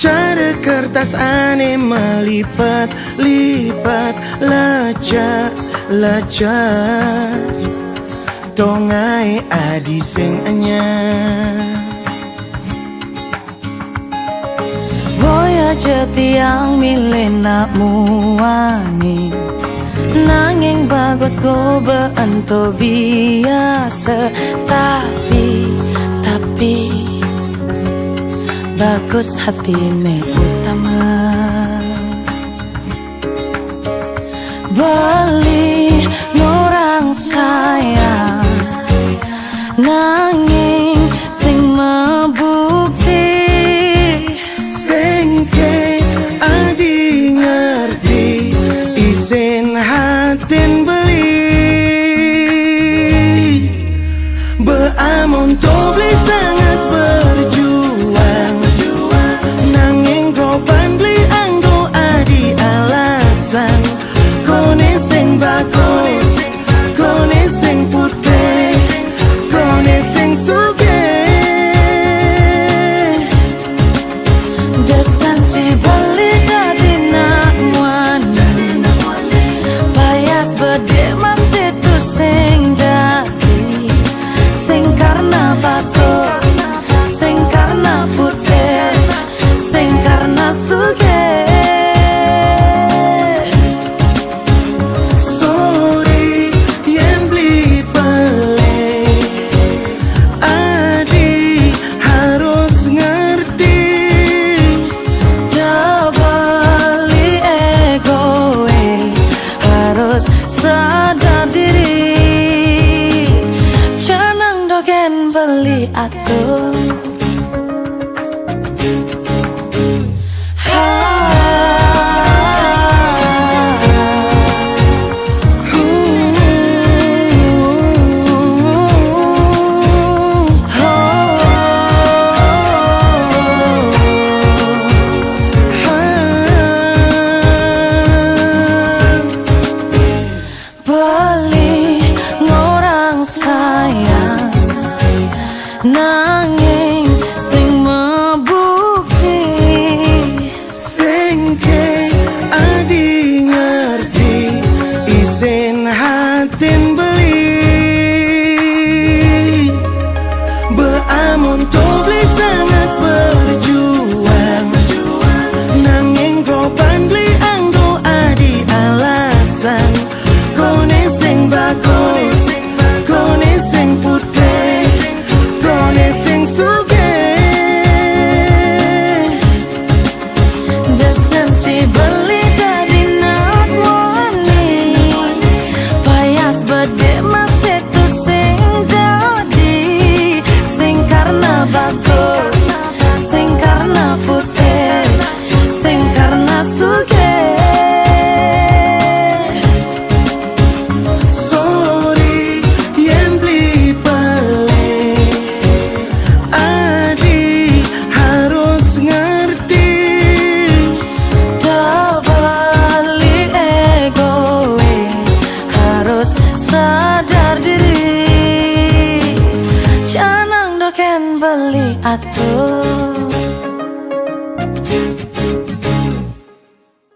Cara kertas ane melipat-lipat lecak tongai adi sing anyar. Boya jetiang milena muani nanging bagus go beento biasa tapi bagus hatine utama. Bali ngorang sayang nanging sing mebukti sing ke adi ngerti isin hatin beli beamon to beli sangat berjuang nanging kau bandli anggo adi alasan kone sing bagus kone sing putih kone sing sugih desan si beli jadi nak wani bayas bede masih tu sing jadi sing karena bagus sing karena putih sing karena sugih. Sorry yen beli pelek adi harus ngerti Bali egois harus sadar diri canang dogen beli atur. Bali ngorang sayang nanging sing mebukti sing ke adi ngerti isin hatin beli beamon to beli sangat berjuang nanging kau bandli anggo adi alasan kone sing bagus kone sing putih kone sing sugih desan si beli jadi nak wani bayas bede masih tu sing jadi sing karena bagus sing karena putih sing karena sugih. Sorry yen beli pelek adi harus ngerti Bali egois harus sadar diri canang doken beli atur.